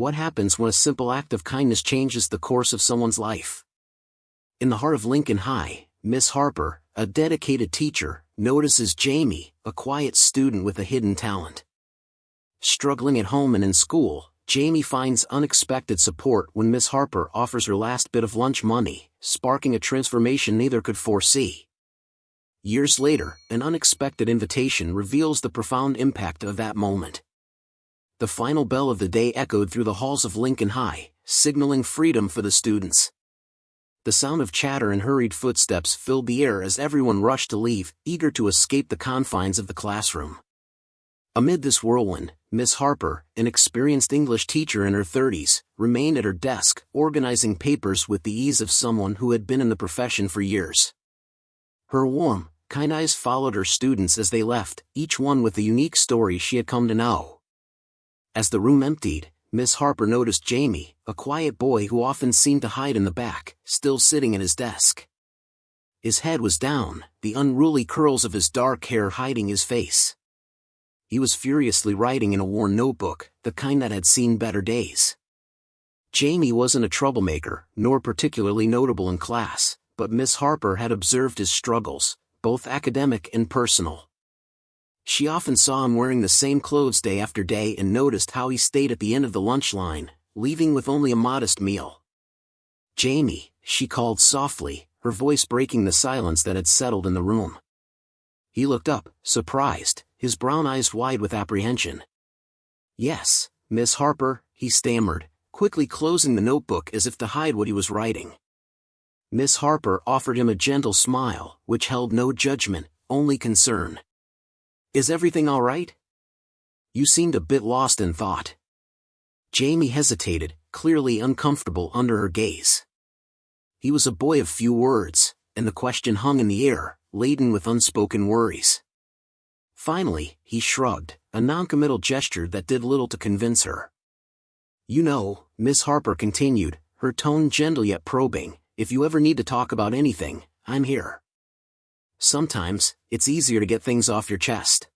What happens when a simple act of kindness changes the course of someone's life? In the heart of Lincoln High, Miss Harper, a dedicated teacher, notices Jamie, a quiet student with a hidden talent. Struggling at home and in school, Jamie finds unexpected support when Miss Harper offers her last bit of lunch money, sparking a transformation neither could foresee. Years later, an unexpected invitation reveals the profound impact of that moment. The final bell of the day echoed through the halls of Lincoln High, signaling freedom for the students. The sound of chatter and hurried footsteps filled the air as everyone rushed to leave, eager to escape the confines of the classroom. Amid this whirlwind, Miss Harper, an experienced English teacher in her 30s, remained at her desk, organizing papers with the ease of someone who had been in the profession for years. Her warm, kind eyes followed her students as they left, each one with a unique story she had come to know. As the room emptied, Miss Harper noticed Jamie, a quiet boy who often seemed to hide in the back, still sitting at his desk. His head was down, the unruly curls of his dark hair hiding his face. He was furiously writing in a worn notebook, the kind that had seen better days. Jamie wasn't a troublemaker, nor particularly notable in class, but Miss Harper had observed his struggles, both academic and personal. She often saw him wearing the same clothes day after day and noticed how he stayed at the end of the lunch line, leaving with only a modest meal. "Jamie," she called softly, her voice breaking the silence that had settled in the room. He looked up, surprised, his brown eyes wide with apprehension. "Yes, Miss Harper," he stammered, quickly closing the notebook as if to hide what he was writing. Miss Harper offered him a gentle smile, which held no judgment, only concern. "Is everything all right? You seemed a bit lost in thought." Jamie hesitated, clearly uncomfortable under her gaze. He was a boy of few words, and the question hung in the air, laden with unspoken worries. Finally, he shrugged, a noncommittal gesture that did little to convince her. "You know," Miss Harper continued, her tone gentle yet probing, "if you ever need to talk about anything, I'm here. Sometimes, it's easier to get things off your chest."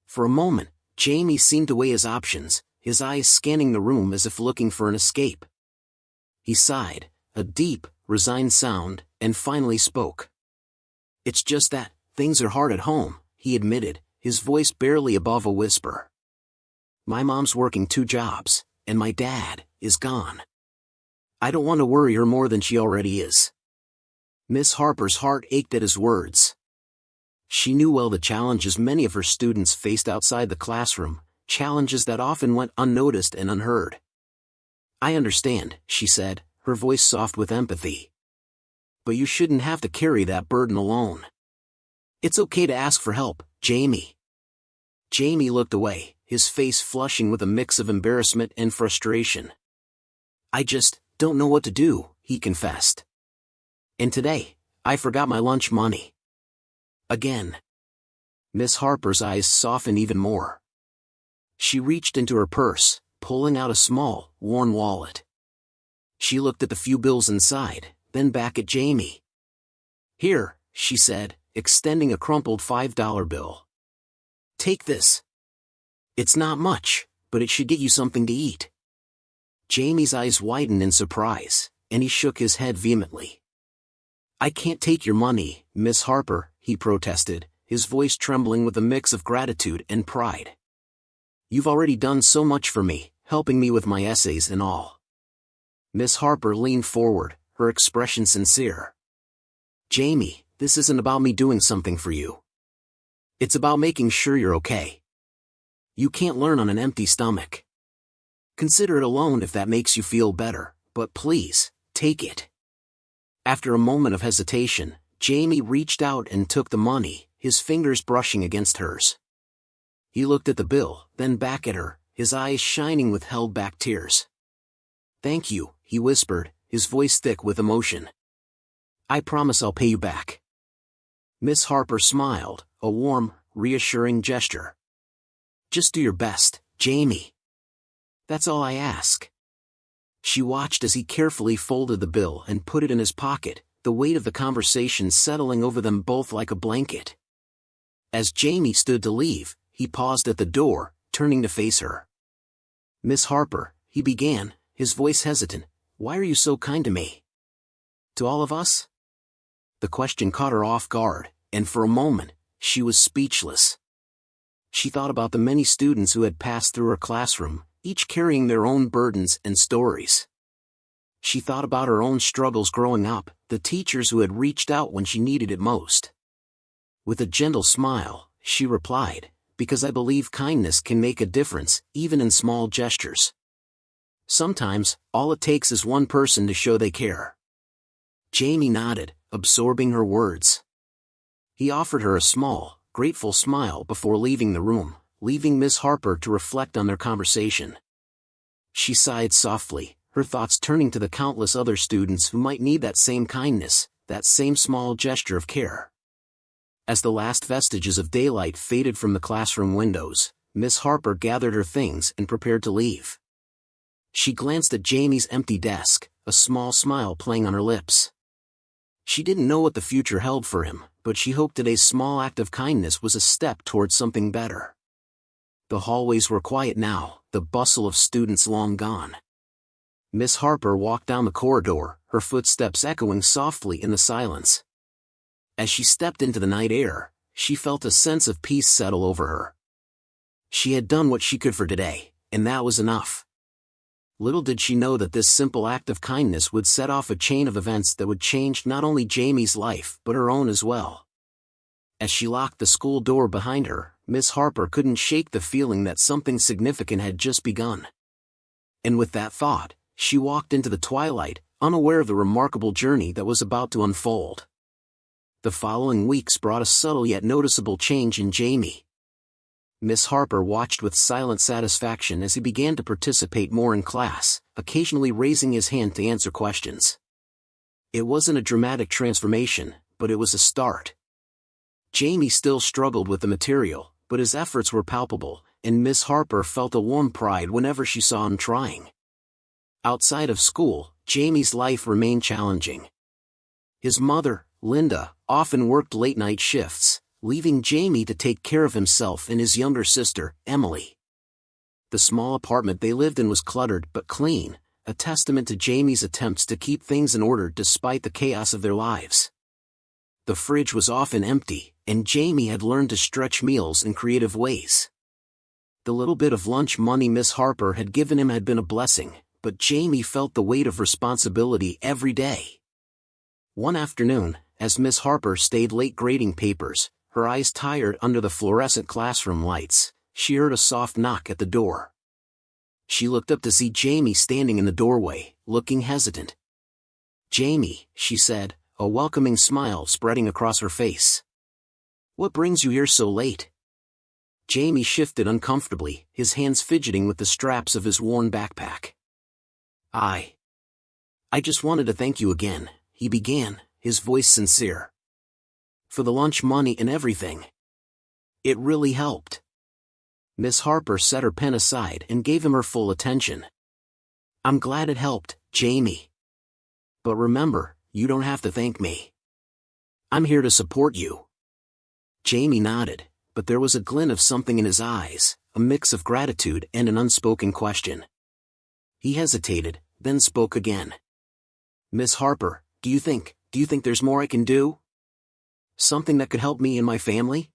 For a moment, Jamie seemed to weigh his options, his eyes scanning the room as if looking for an escape. He sighed, a deep, resigned sound, and finally spoke. "It's just that, things are hard at home," he admitted, his voice barely above a whisper. "My mom's working 2 jobs, and my dad is gone. I don't want to worry her more than she already is." Miss Harper's heart ached at his words. She knew well the challenges many of her students faced outside the classroom, challenges that often went unnoticed and unheard. "I understand," she said, her voice soft with empathy. "But you shouldn't have to carry that burden alone. It's okay to ask for help, Jamie." Jamie looked away, his face flushing with a mix of embarrassment and frustration. "I just don't know what to do," he confessed. "And today, I forgot my lunch money. Again." Miss Harper's eyes softened even more. She reached into her purse, pulling out a small, worn wallet. She looked at the few bills inside, then back at Jamie. "Here," she said, extending a crumpled $5 bill. "Take this. It's not much, but it should get you something to eat." Jamie's eyes widened in surprise, and he shook his head vehemently. "I can't take your money, Miss Harper," he protested, his voice trembling with a mix of gratitude and pride. "You've already done so much for me, helping me with my essays and all." Miss Harper leaned forward, her expression sincere. "Jamie, this isn't about me doing something for you. It's about making sure you're okay. You can't learn on an empty stomach. Consider it a loan if that makes you feel better, but please, take it." After a moment of hesitation, Jamie reached out and took the money, his fingers brushing against hers. He looked at the bill, then back at her, his eyes shining with held-back tears. "Thank you," he whispered, his voice thick with emotion. "I promise I'll pay you back." Miss Harper smiled, a warm, reassuring gesture. "Just do your best, Jamie. That's all I ask." She watched as he carefully folded the bill and put it in his pocket, the weight of the conversation settling over them both like a blanket. As Jamie stood to leave, he paused at the door, turning to face her. "Miss Harper," he began, his voice hesitant. Why are you so kind to me? To all of us? The question caught her off guard, and for a moment, she was speechless. She thought about the many students who had passed through her classroom, each carrying their own burdens and stories. She thought about her own struggles growing up, the teachers who had reached out when she needed it most. With a gentle smile, she replied, because I believe kindness can make a difference, even in small gestures. Sometimes, all it takes is one person to show they care. Jamie nodded, absorbing her words. He offered her a small, grateful smile before leaving the room, leaving Miss Harper to reflect on their conversation. She sighed softly, her thoughts turning to the countless other students who might need that same kindness, that same small gesture of care. As the last vestiges of daylight faded from the classroom windows, Miss Harper gathered her things and prepared to leave. She glanced at Jamie's empty desk, a small smile playing on her lips. She didn't know what the future held for him, but she hoped today's small act of kindness was a step towards something better. The hallways were quiet now, the bustle of students long gone. Miss Harper walked down the corridor, her footsteps echoing softly in the silence. As she stepped into the night air, she felt a sense of peace settle over her. She had done what she could for today, and that was enough. Little did she know that this simple act of kindness would set off a chain of events that would change not only Jamie's life but her own as well. As she locked the school door behind her, Miss Harper couldn't shake the feeling that something significant had just begun. And with that thought, she walked into the twilight, unaware of the remarkable journey that was about to unfold. The following weeks brought a subtle yet noticeable change in Jamie. Miss Harper watched with silent satisfaction as he began to participate more in class, occasionally raising his hand to answer questions. It wasn't a dramatic transformation, but it was a start. Jamie still struggled with the material, but his efforts were palpable, and Miss Harper felt a warm pride whenever she saw him trying. Outside of school, Jamie's life remained challenging. His mother, Linda, often worked late-night shifts, leaving Jamie to take care of himself and his younger sister, Emily. The small apartment they lived in was cluttered but clean, a testament to Jamie's attempts to keep things in order despite the chaos of their lives. The fridge was often empty, and Jamie had learned to stretch meals in creative ways. The little bit of lunch money Miss Harper had given him had been a blessing, but Jamie felt the weight of responsibility every day. One afternoon, as Miss Harper stayed late grading papers, her eyes tired under the fluorescent classroom lights, she heard a soft knock at the door. She looked up to see Jamie standing in the doorway, looking hesitant. "Jamie," she said, a welcoming smile spreading across her face. "What brings you here so late?" Jamie shifted uncomfortably, his hands fidgeting with the straps of his worn backpack. I just wanted to thank you again," he began, his voice sincere. "For the lunch money and everything. It really helped." Miss Harper set her pen aside and gave him her full attention. "I'm glad it helped, Jamie. But remember, you don't have to thank me. I'm here to support you." Jamie nodded, but there was a glint of something in his eyes, a mix of gratitude and an unspoken question. He hesitated, then spoke again. "Miss Harper, do you think there's more I can do? Something that could help me and my family?"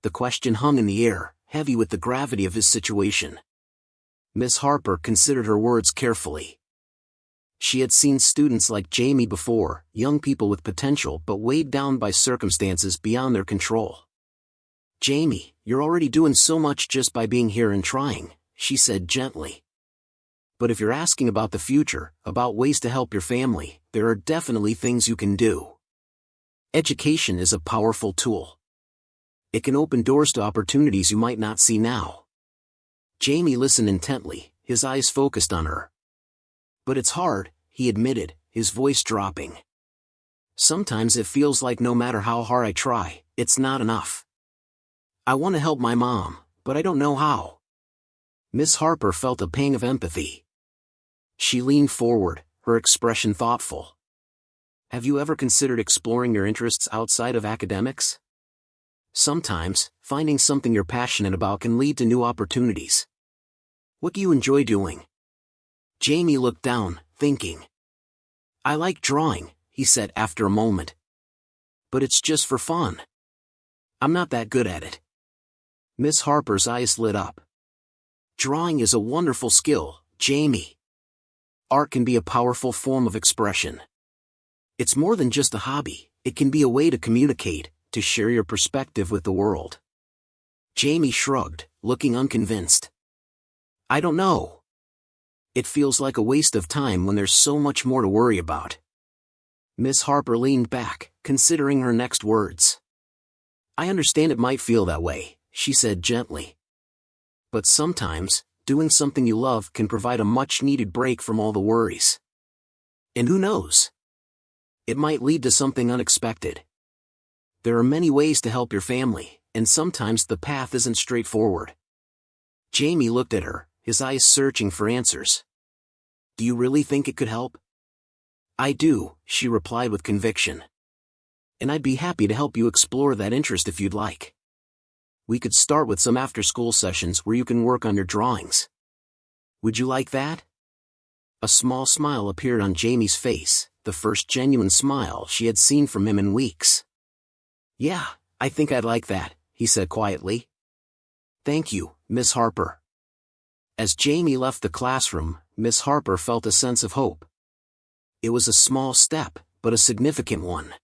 The question hung in the air, heavy with the gravity of his situation. Miss Harper considered her words carefully. She had seen students like Jamie before, young people with potential but weighed down by circumstances beyond their control. "Jamie, you're already doing so much just by being here and trying," she said gently. "But if you're asking about the future, about ways to help your family, there are definitely things you can do. Education is a powerful tool. It can open doors to opportunities you might not see now." Jamie listened intently, his eyes focused on her. "But it's hard," he admitted, his voice dropping. "Sometimes it feels like no matter how hard I try, it's not enough. I want to help my mom, but I don't know how." Miss Harper felt a pang of empathy. She leaned forward, her expression thoughtful. "Have you ever considered exploring your interests outside of academics? Sometimes, finding something you're passionate about can lead to new opportunities. What do you enjoy doing?" Jamie looked down, thinking. I like drawing, he said after a moment. But it's just for fun. I'm not that good at it. Miss Harper's eyes lit up. Drawing is a wonderful skill, Jamie. Art can be a powerful form of expression. It's more than just a hobby, it can be a way to communicate, to share your perspective with the world. Jamie shrugged, looking unconvinced. I don't know. It feels like a waste of time when there's so much more to worry about. Miss Harper leaned back, considering her next words. I understand it might feel that way, she said gently. But sometimes, doing something you love can provide a much-needed break from all the worries. And who knows? It might lead to something unexpected. There are many ways to help your family, and sometimes the path isn't straightforward. Jamie looked at her, his eyes searching for answers. Do you really think it could help? I do, she replied with conviction. And I'd be happy to help you explore that interest if you'd like. We could start with some after-school sessions where you can work on your drawings. Would you like that? A small smile appeared on Jamie's face, the first genuine smile she had seen from him in weeks. Yeah, I think I'd like that, he said quietly. Thank you, Miss Harper. As Jamie left the classroom, Miss Harper felt a sense of hope. It was a small step, but a significant one.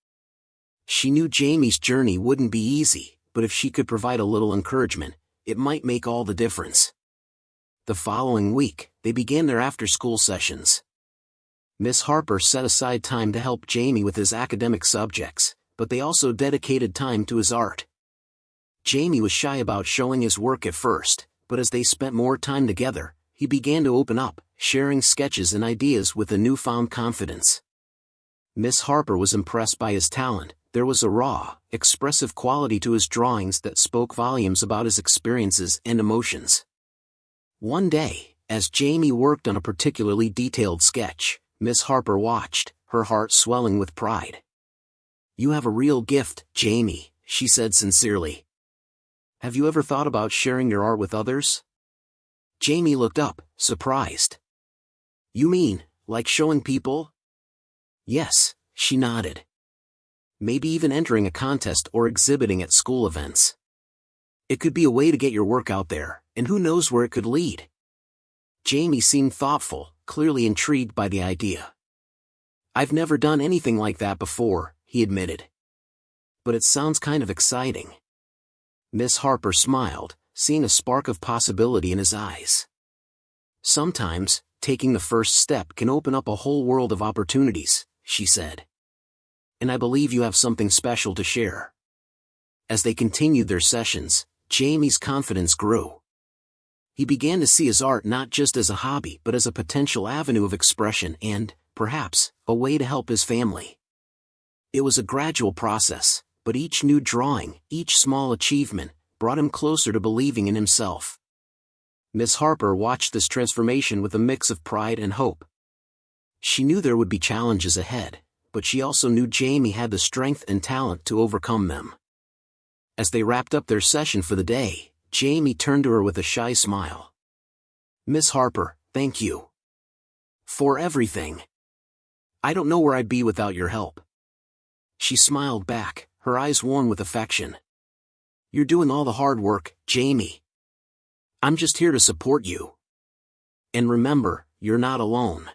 She knew Jamie's journey wouldn't be easy, but if she could provide a little encouragement, it might make all the difference. The following week, they began their after-school sessions. Miss Harper set aside time to help Jamie with his academic subjects, but they also dedicated time to his art. Jamie was shy about showing his work at first, but as they spent more time together, he began to open up, sharing sketches and ideas with a newfound confidence. Miss Harper was impressed by his talent. There was a raw, expressive quality to his drawings that spoke volumes about his experiences and emotions. One day, as Jamie worked on a particularly detailed sketch, Miss Harper watched, her heart swelling with pride. You have a real gift, Jamie, she said sincerely. Have you ever thought about sharing your art with others? Jamie looked up, surprised. You mean, like showing people? Yes, she nodded. Maybe even entering a contest or exhibiting at school events. It could be a way to get your work out there, and who knows where it could lead. Jamie seemed thoughtful, clearly intrigued by the idea. I've never done anything like that before, he admitted. But it sounds kind of exciting. Miss Harper smiled, seeing a spark of possibility in his eyes. Sometimes, taking the first step can open up a whole world of opportunities, she said. And I believe you have something special to share. As they continued their sessions, Jamie's confidence grew. He began to see his art not just as a hobby but as a potential avenue of expression and, perhaps, a way to help his family. It was a gradual process, but each new drawing, each small achievement, brought him closer to believing in himself. Miss Harper watched this transformation with a mix of pride and hope. She knew there would be challenges ahead, but she also knew Jamie had the strength and talent to overcome them. As they wrapped up their session for the day, Jamie turned to her with a shy smile. Miss Harper, thank you. For everything. I don't know where I'd be without your help. She smiled back, her eyes warm with affection. You're doing all the hard work, Jamie. I'm just here to support you. And remember, you're not alone.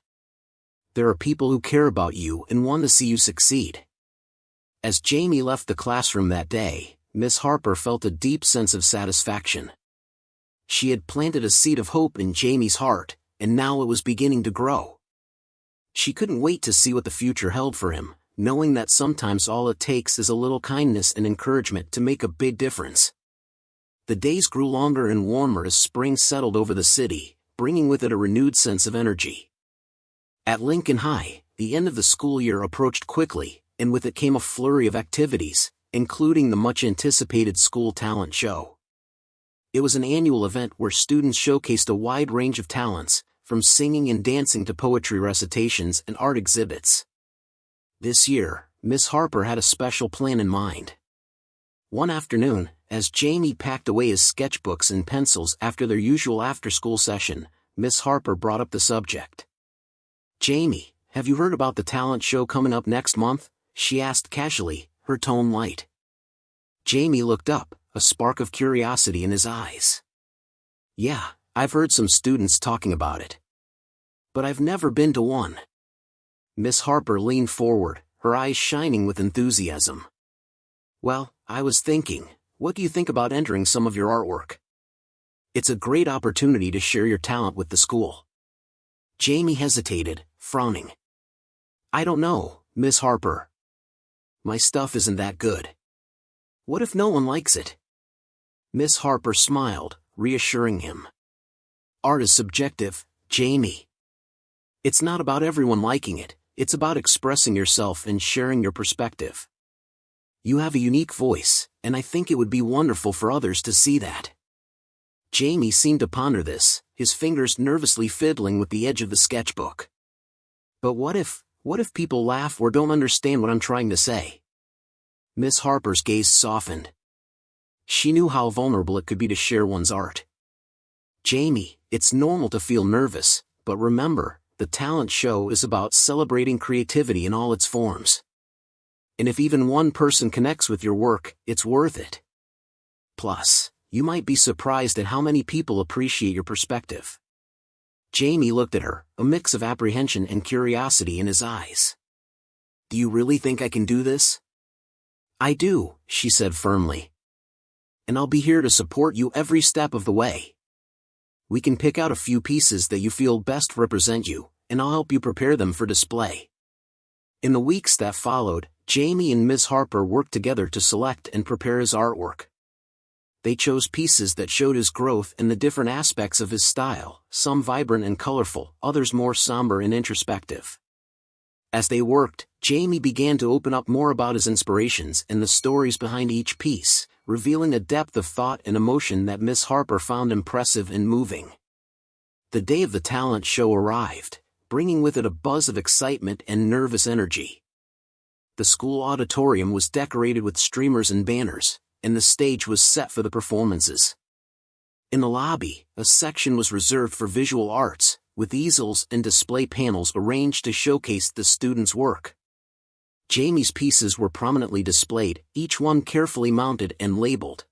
There are people who care about you and want to see you succeed. As Jamie left the classroom that day, Miss Harper felt a deep sense of satisfaction. She had planted a seed of hope in Jamie's heart, and now it was beginning to grow. She couldn't wait to see what the future held for him, knowing that sometimes all it takes is a little kindness and encouragement to make a big difference. The days grew longer and warmer as spring settled over the city, bringing with it a renewed sense of energy. At Lincoln High, the end of the school year approached quickly, and with it came a flurry of activities, including the much-anticipated school talent show. It was an annual event where students showcased a wide range of talents, from singing and dancing to poetry recitations and art exhibits. This year, Miss Harper had a special plan in mind. One afternoon, as Jamie packed away his sketchbooks and pencils after their usual after-school session, Miss Harper brought up the subject. "Jamie, have you heard about the talent show coming up next month?" she asked casually, her tone light. Jamie looked up, a spark of curiosity in his eyes. "Yeah, I've heard some students talking about it. But I've never been to one." Miss Harper leaned forward, her eyes shining with enthusiasm. "Well, I was thinking, what do you think about entering some of your artwork? It's a great opportunity to share your talent with the school." Jamie hesitated, frowning. "I don't know, Miss Harper. My stuff isn't that good. What if no one likes it?" Miss Harper smiled, reassuring him. "Art is subjective, Jamie. It's not about everyone liking it, it's about expressing yourself and sharing your perspective. You have a unique voice, and I think it would be wonderful for others to see that." Jamie seemed to ponder this, his fingers nervously fiddling with the edge of the sketchbook. "But what if people laugh or don't understand what I'm trying to say?" Miss Harper's gaze softened. She knew how vulnerable it could be to share one's art. "Jamie, it's normal to feel nervous, but remember, the talent show is about celebrating creativity in all its forms. And if even one person connects with your work, it's worth it. Plus, you might be surprised at how many people appreciate your perspective." Jamie looked at her, a mix of apprehension and curiosity in his eyes. "Do you really think I can do this?" "I do," she said firmly. "And I'll be here to support you every step of the way. We can pick out a few pieces that you feel best represent you, and I'll help you prepare them for display." In the weeks that followed, Jamie and Miss Harper worked together to select and prepare his artwork. They chose pieces that showed his growth and the different aspects of his style, some vibrant and colorful, others more somber and introspective. As they worked, Jamie began to open up more about his inspirations and the stories behind each piece, revealing a depth of thought and emotion that Miss Harper found impressive and moving. The day of the talent show arrived, bringing with it a buzz of excitement and nervous energy. The school auditorium was decorated with streamers and banners, and the stage was set for the performances. In the lobby, a section was reserved for visual arts, with easels and display panels arranged to showcase the students' work. Jamie's pieces were prominently displayed, each one carefully mounted and labeled.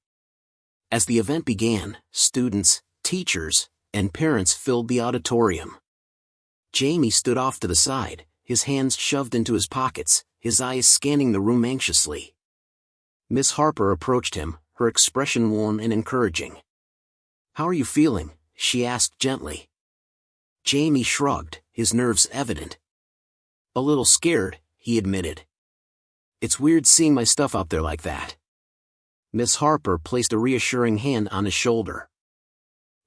As the event began, students, teachers, and parents filled the auditorium. Jamie stood off to the side, his hands shoved into his pockets, his eyes scanning the room anxiously. Miss Harper approached him, her expression warm and encouraging. "How are you feeling?" she asked gently. Jamie shrugged, his nerves evident. "A little scared," he admitted. "It's weird seeing my stuff out there like that." Miss Harper placed a reassuring hand on his shoulder.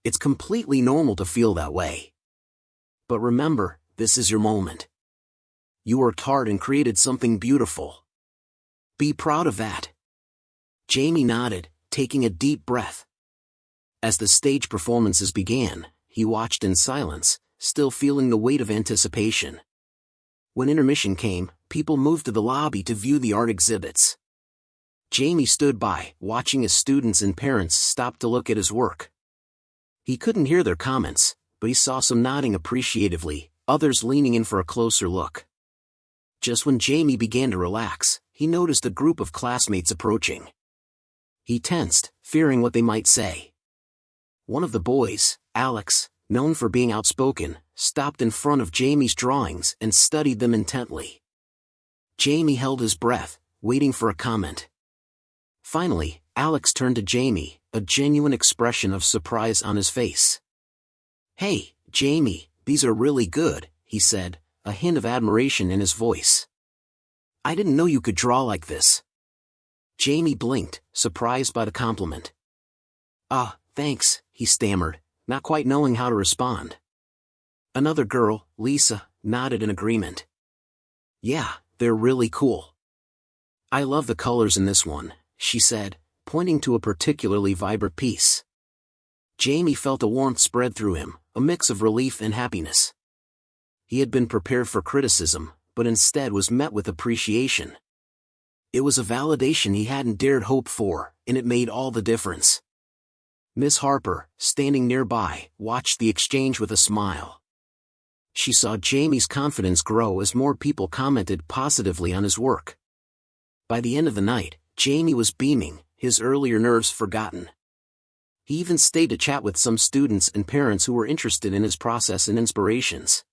"It's completely normal to feel that way. But remember, this is your moment. You worked hard and created something beautiful. Be proud of that." Jamie nodded, taking a deep breath. As the stage performances began, he watched in silence, still feeling the weight of anticipation. When intermission came, people moved to the lobby to view the art exhibits. Jamie stood by, watching as students and parents stopped to look at his work. He couldn't hear their comments, but he saw some nodding appreciatively, others leaning in for a closer look. Just when Jamie began to relax, he noticed a group of classmates approaching. He tensed, fearing what they might say. One of the boys, Alex, known for being outspoken, stopped in front of Jamie's drawings and studied them intently. Jamie held his breath, waiting for a comment. Finally, Alex turned to Jamie, a genuine expression of surprise on his face. "Hey, Jamie, these are really good," he said, a hint of admiration in his voice. "I didn't know you could draw like this." Jamie blinked, surprised by the compliment. Thanks," he stammered, not quite knowing how to respond. Another girl, Lisa, nodded in agreement. "Yeah, they're really cool. I love the colors in this one," she said, pointing to a particularly vibrant piece. Jamie felt a warmth spread through him, a mix of relief and happiness. He had been prepared for criticism, but instead was met with appreciation. It was a validation he hadn't dared hope for, and it made all the difference. Miss Harper, standing nearby, watched the exchange with a smile. She saw Jamie's confidence grow as more people commented positively on his work. By the end of the night, Jamie was beaming, his earlier nerves forgotten. He even stayed to chat with some students and parents who were interested in his process and inspirations.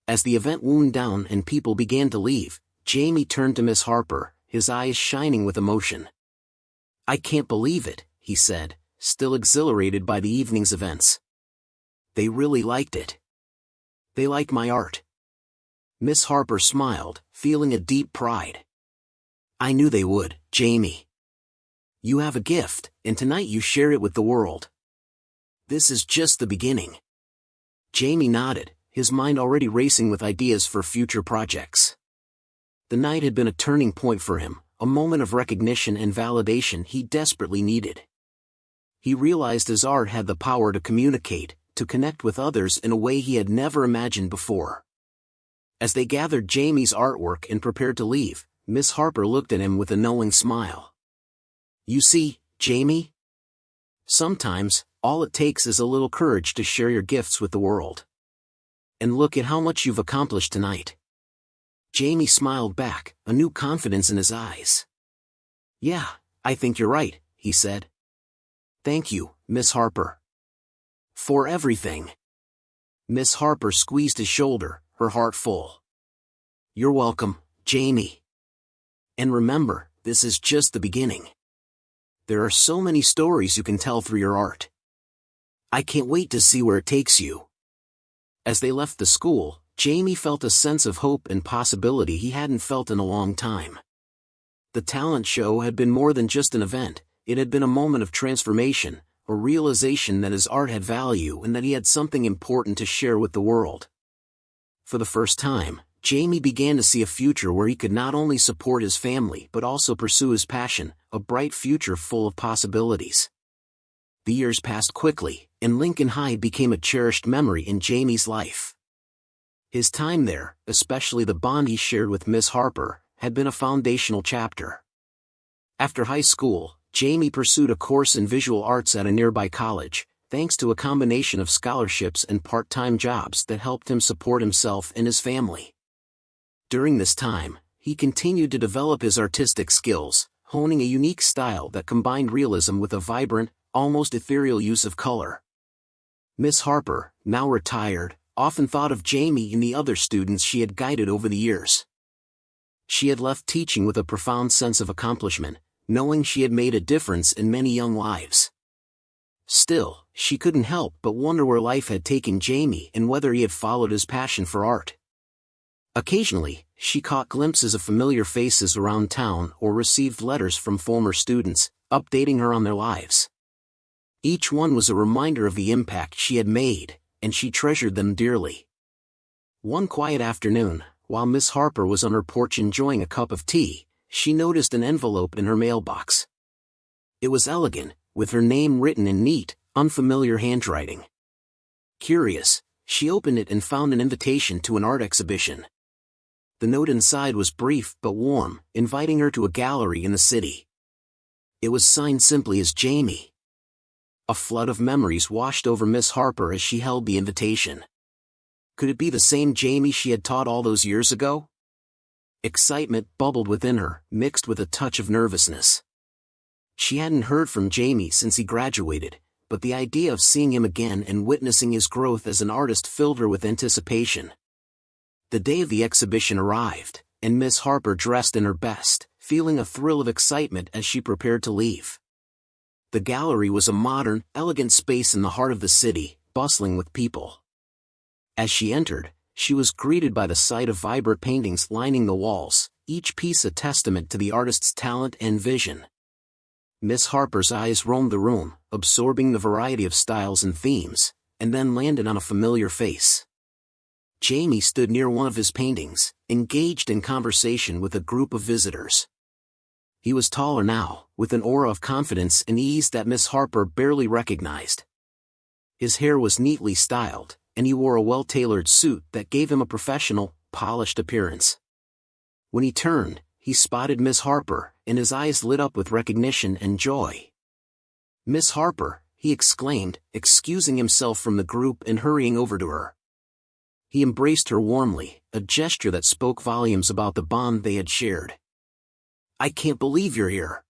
As the event wound down and people began to leave, Jamie turned to Miss Harper, his eyes shining with emotion. "I can't believe it," he said, still exhilarated by the evening's events. "They really liked it. They like my art." Miss Harper smiled, feeling a deep pride. "I knew they would, Jamie. You have a gift, and tonight you share it with the world. This is just the beginning." Jamie nodded, his mind already racing with ideas for future projects. The night had been a turning point for him, a moment of recognition and validation he desperately needed. He realized his art had the power to communicate, to connect with others in a way he had never imagined before. As they gathered Jamie's artwork and prepared to leave, Miss Harper looked at him with a knowing smile. "You see, Jamie? Sometimes, all it takes is a little courage to share your gifts with the world. And look at how much you've accomplished tonight." Jamie smiled back, a new confidence in his eyes. "Yeah, I think you're right," he said. "Thank you, Miss Harper. For everything." Miss Harper squeezed his shoulder, her heart full. "You're welcome, Jamie. And remember, this is just the beginning. There are so many stories you can tell through your art. I can't wait to see where it takes you." As they left the school, Jamie felt a sense of hope and possibility he hadn't felt in a long time. The talent show had been more than just an event, it had been a moment of transformation, a realization that his art had value and that he had something important to share with the world. For the first time, Jamie began to see a future where he could not only support his family but also pursue his passion, a bright future full of possibilities. The years passed quickly, and Lincoln High became a cherished memory in Jamie's life. His time there, especially the bond he shared with Miss Harper, had been a foundational chapter. After high school, Jamie pursued a course in visual arts at a nearby college, thanks to a combination of scholarships and part-time jobs that helped him support himself and his family. During this time, he continued to develop his artistic skills, honing a unique style that combined realism with a vibrant, almost ethereal use of color. Miss Harper, now retired, often thought of Jamie and the other students she had guided over the years. She had left teaching with a profound sense of accomplishment, knowing she had made a difference in many young lives. Still, she couldn't help but wonder where life had taken Jamie and whether he had followed his passion for art. Occasionally, she caught glimpses of familiar faces around town or received letters from former students, updating her on their lives. Each one was a reminder of the impact she had made, and she treasured them dearly. One quiet afternoon, while Miss Harper was on her porch enjoying a cup of tea, she noticed an envelope in her mailbox. It was elegant, with her name written in neat, unfamiliar handwriting. Curious, she opened it and found an invitation to an art exhibition. The note inside was brief but warm, inviting her to a gallery in the city. It was signed simply as Jamie. A flood of memories washed over Miss Harper as she held the invitation. Could it be the same Jamie she had taught all those years ago? Excitement bubbled within her, mixed with a touch of nervousness. She hadn't heard from Jamie since he graduated, but the idea of seeing him again and witnessing his growth as an artist filled her with anticipation. The day of the exhibition arrived, and Miss Harper dressed in her best, feeling a thrill of excitement as she prepared to leave. The gallery was a modern, elegant space in the heart of the city, bustling with people. As she entered, she was greeted by the sight of vibrant paintings lining the walls, each piece a testament to the artist's talent and vision. Miss Harper's eyes roamed the room, absorbing the variety of styles and themes, and then landed on a familiar face. Jamie stood near one of his paintings, engaged in conversation with a group of visitors. He was taller now, with an aura of confidence and ease that Miss Harper barely recognized. His hair was neatly styled, and he wore a well-tailored suit that gave him a professional, polished appearance. When he turned, he spotted Miss Harper, and his eyes lit up with recognition and joy. "Miss Harper," he exclaimed, excusing himself from the group and hurrying over to her. He embraced her warmly, a gesture that spoke volumes about the bond they had shared. "I can't believe you're here.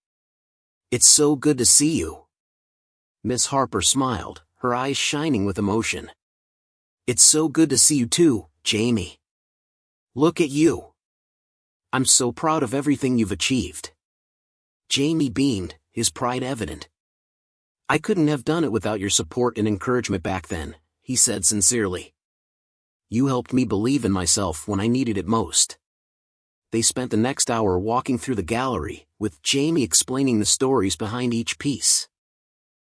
It's so good to see you." Miss Harper smiled, her eyes shining with emotion. "It's so good to see you too, Jamie. Look at you. I'm so proud of everything you've achieved." Jamie beamed, his pride evident. "I couldn't have done it without your support and encouragement back then," he said sincerely. "You helped me believe in myself when I needed it most." They spent the next hour walking through the gallery, with Jamie explaining the stories behind each piece.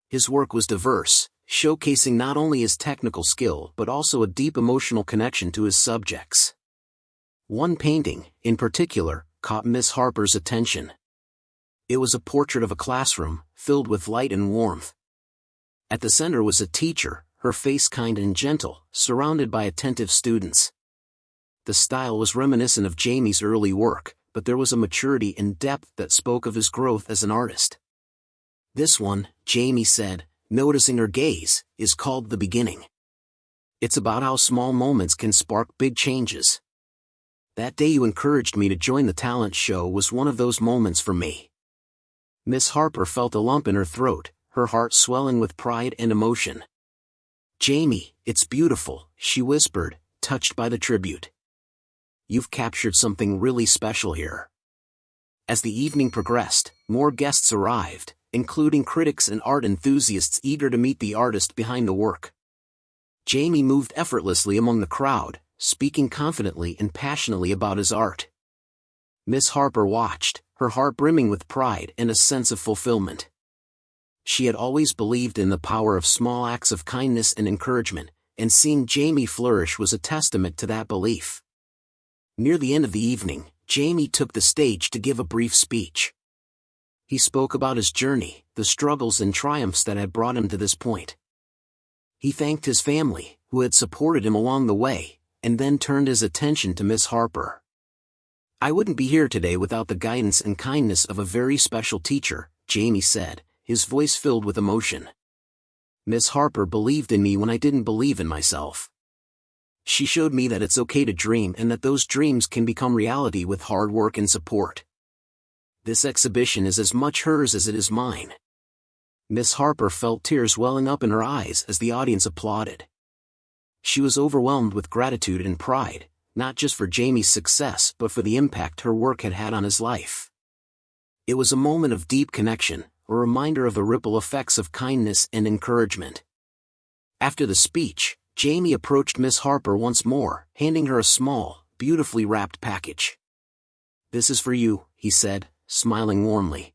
His work was diverse, showcasing not only his technical skill but also a deep emotional connection to his subjects. One painting, in particular, caught Miss Harper's attention. It was a portrait of a classroom, filled with light and warmth. At the center was a teacher, her face kind and gentle, surrounded by attentive students. The style was reminiscent of Jamie's early work, but there was a maturity and depth that spoke of his growth as an artist. "This one," Jamie said, noticing her gaze, "is called The Beginning. It's about how small moments can spark big changes. That day you encouraged me to join the talent show was one of those moments for me." Miss Harper felt a lump in her throat, her heart swelling with pride and emotion. "Jamie, it's beautiful," she whispered, touched by the tribute. "You've captured something really special here." As the evening progressed, more guests arrived, including critics and art enthusiasts eager to meet the artist behind the work. Jamie moved effortlessly among the crowd, speaking confidently and passionately about his art. Miss Harper watched, her heart brimming with pride and a sense of fulfillment. She had always believed in the power of small acts of kindness and encouragement, and seeing Jamie flourish was a testament to that belief. Near the end of the evening, Jamie took the stage to give a brief speech. He spoke about his journey, the struggles and triumphs that had brought him to this point. He thanked his family, who had supported him along the way, and then turned his attention to Miss Harper. "I wouldn't be here today without the guidance and kindness of a very special teacher," Jamie said, his voice filled with emotion. "Miss Harper believed in me when I didn't believe in myself. She showed me that it's okay to dream and that those dreams can become reality with hard work and support. This exhibition is as much hers as it is mine." Miss Harper felt tears welling up in her eyes as the audience applauded. She was overwhelmed with gratitude and pride, not just for Jamie's success but for the impact her work had had on his life. It was a moment of deep connection, a reminder of the ripple effects of kindness and encouragement. After the speech, Jamie approached Miss Harper once more, handing her a small, beautifully wrapped package. "This is for you," he said, smiling warmly.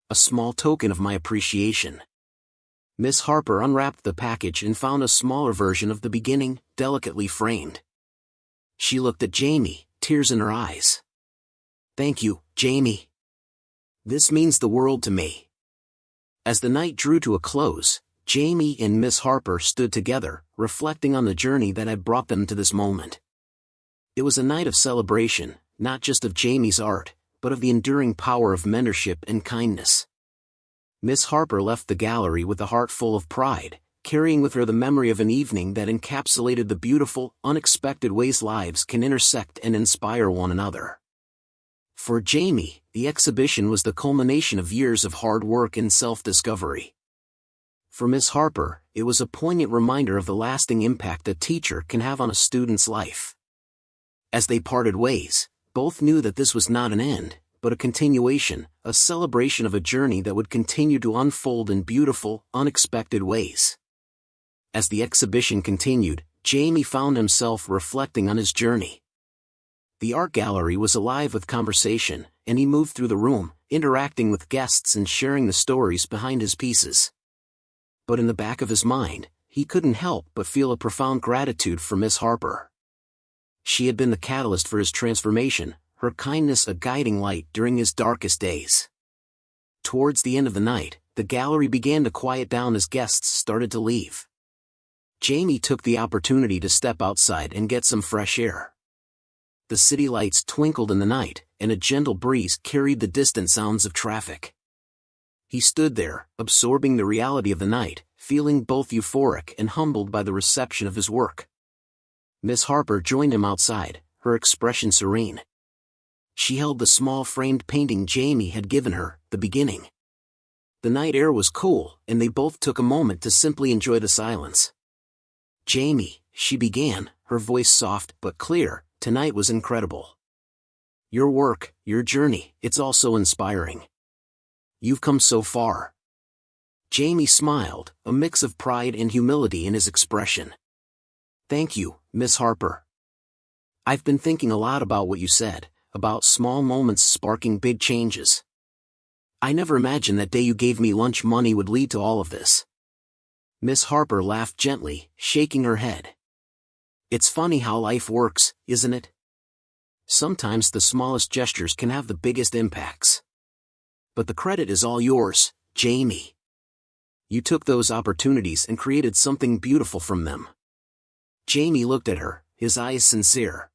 "A small token of my appreciation." Miss Harper unwrapped the package and found a smaller version of The Beginning, delicately framed. She looked at Jamie, tears in her eyes. "Thank you, Jamie. This means the world to me." As the night drew to a close, Jamie and Miss Harper stood together, reflecting on the journey that had brought them to this moment. It was a night of celebration, not just of Jamie's art, but of the enduring power of mentorship and kindness. Miss Harper left the gallery with a heart full of pride, carrying with her the memory of an evening that encapsulated the beautiful, unexpected ways lives can intersect and inspire one another. For Jamie, the exhibition was the culmination of years of hard work and self-discovery. For Miss Harper, it was a poignant reminder of the lasting impact a teacher can have on a student's life. As they parted ways, both knew that this was not an end, but a continuation, a celebration of a journey that would continue to unfold in beautiful, unexpected ways. As the exhibition continued, Jamie found himself reflecting on his journey. The art gallery was alive with conversation, and he moved through the room, interacting with guests and sharing the stories behind his pieces. But in the back of his mind, he couldn't help but feel a profound gratitude for Miss Harper. She had been the catalyst for his transformation, her kindness a guiding light during his darkest days. Towards the end of the night, the gallery began to quiet down as guests started to leave. Jamie took the opportunity to step outside and get some fresh air. The city lights twinkled in the night, and a gentle breeze carried the distant sounds of traffic. He stood there, absorbing the reality of the night, feeling both euphoric and humbled by the reception of his work. Miss Harper joined him outside, her expression serene. She held the small framed painting Jamie had given her, The Beginning. The night air was cool, and they both took a moment to simply enjoy the silence. "Jamie," she began, her voice soft but clear, "tonight was incredible. Your work, your journey, it's all so inspiring. You've come so far." Jamie smiled, a mix of pride and humility in his expression. "Thank you, Miss Harper. I've been thinking a lot about what you said, about small moments sparking big changes. I never imagined that day you gave me lunch money would lead to all of this." Miss Harper laughed gently, shaking her head. "It's funny how life works, isn't it? Sometimes the smallest gestures can have the biggest impacts. But the credit is all yours, Jamie. You took those opportunities and created something beautiful from them." Jamie looked at her, his eyes sincere.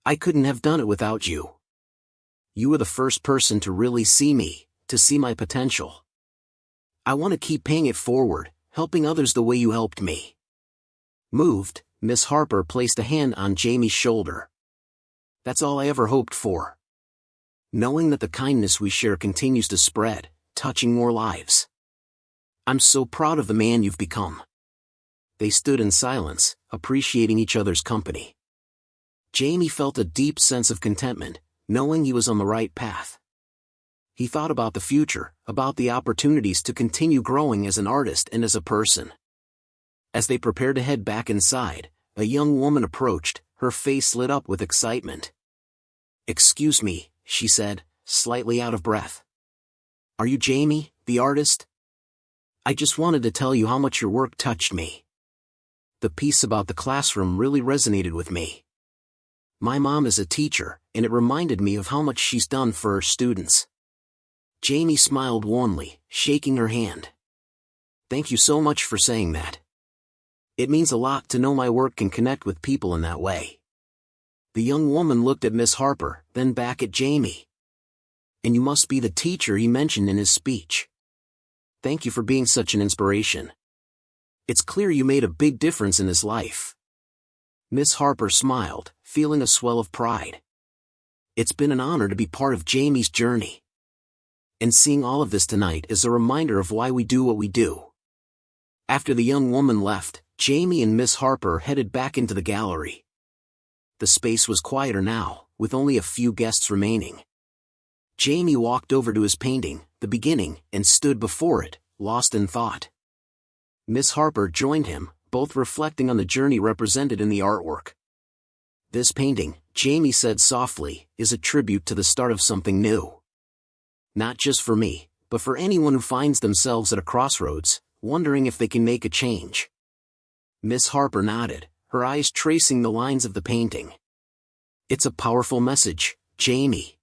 "I couldn't have done it without you. You were the first person to really see me, to see my potential. I want to keep paying it forward, helping others the way you helped me." Moved, Miss Harper placed a hand on Jamie's shoulder. "That's all I ever hoped for. Knowing that the kindness we share continues to spread, touching more lives. I'm so proud of the man you've become." They stood in silence, appreciating each other's company. Jamie felt a deep sense of contentment, knowing he was on the right path. He thought about the future, about the opportunities to continue growing as an artist and as a person. As they prepared to head back inside, a young woman approached, her face lit up with excitement. "Excuse me," she said, slightly out of breath. "Are you Jamie, the artist? I just wanted to tell you how much your work touched me. The piece about the classroom really resonated with me. My mom is a teacher, and it reminded me of how much she's done for her students." Jamie smiled warmly, shaking her hand. "Thank you so much for saying that. It means a lot to know my work can connect with people in that way." The young woman looked at Miss Harper, then back at Jamie. "And you must be the teacher he mentioned in his speech. Thank you for being such an inspiration. It's clear you made a big difference in his life." Miss Harper smiled, feeling a swell of pride. It's been an honor to be part of Jamie's journey. And seeing all of this tonight is a reminder of why we do what we do. After the young woman left, Jamie and Miss Harper headed back into the gallery. The space was quieter now, with only a few guests remaining. Jamie walked over to his painting, The Beginning, and stood before it, lost in thought. Miss Harper joined him, both reflecting on the journey represented in the artwork. "This painting," Jamie said softly, "is a tribute to the start of something new. Not just for me, but for anyone who finds themselves at a crossroads, wondering if they can make a change." Miss Harper nodded, her eyes tracing the lines of the painting. "It's a powerful message, Jamie.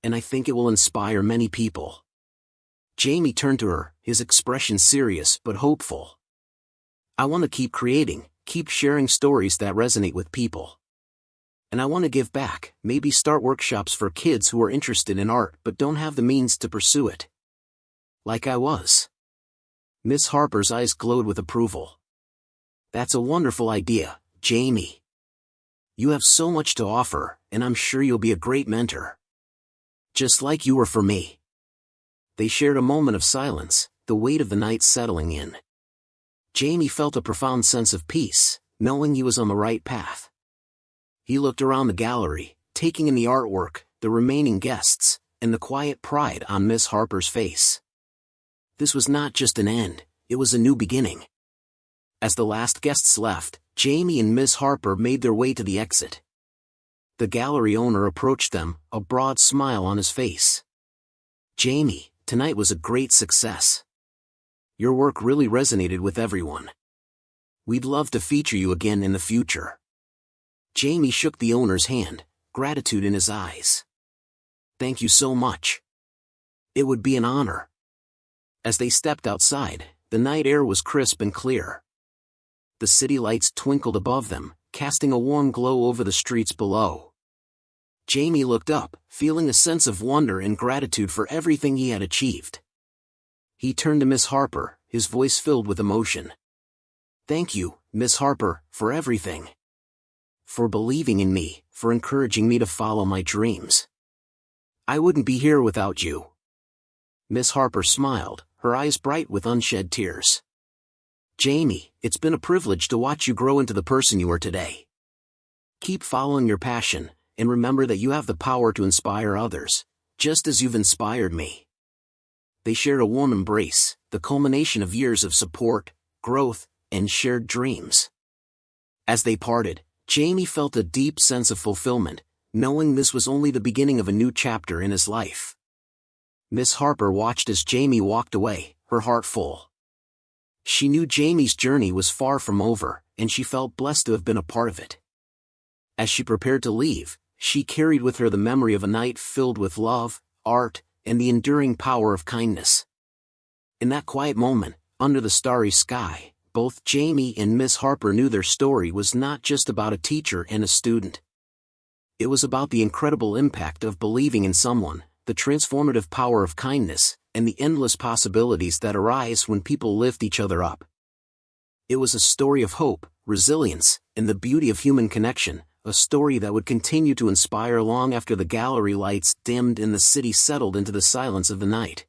And I think it will inspire many people." Jamie turned to her, his expression serious but hopeful. "I want to keep creating, keep sharing stories that resonate with people. And I want to give back, maybe start workshops for kids who are interested in art but don't have the means to pursue it. Like I was." Miss Harper's eyes glowed with approval. "That's a wonderful idea, Jamie. You have so much to offer, and I'm sure you'll be a great mentor. Just like you were for me." They shared a moment of silence, the weight of the night settling in. Jamie felt a profound sense of peace, knowing he was on the right path. He looked around the gallery, taking in the artwork, the remaining guests, and the quiet pride on Miss Harper's face. This was not just an end, it was a new beginning. As the last guests left, Jamie and Miss Harper made their way to the exit. The gallery owner approached them, a broad smile on his face. "Jamie, tonight was a great success. Your work really resonated with everyone. We'd love to feature you again in the future." Jamie shook the owner's hand, gratitude in his eyes. "Thank you so much. It would be an honor." As they stepped outside, the night air was crisp and clear. The city lights twinkled above them, casting a warm glow over the streets below. Jamie looked up, feeling a sense of wonder and gratitude for everything he had achieved. He turned to Miss Harper, his voice filled with emotion. "Thank you, Miss Harper, for everything. for believing in me, for encouraging me to follow my dreams. I wouldn't be here without you." Miss Harper smiled, her eyes bright with unshed tears. "Jamie, it's been a privilege to watch you grow into the person you are today. Keep following your passion, and remember that you have the power to inspire others, just as you've inspired me." They shared a warm embrace, the culmination of years of support, growth, and shared dreams. As they parted, Jamie felt a deep sense of fulfillment, knowing this was only the beginning of a new chapter in his life. Miss Harper watched as Jamie walked away, her heart full. She knew Jamie's journey was far from over, and she felt blessed to have been a part of it. As she prepared to leave, she carried with her the memory of a night filled with love, art, and the enduring power of kindness. In that quiet moment, under the starry sky, both Jamie and Miss Harper knew their story was not just about a teacher and a student. It was about the incredible impact of believing in someone, the transformative power of kindness, and the endless possibilities that arise when people lift each other up. It was a story of hope, resilience, and the beauty of human connection, a story that would continue to inspire long after the gallery lights dimmed and the city settled into the silence of the night.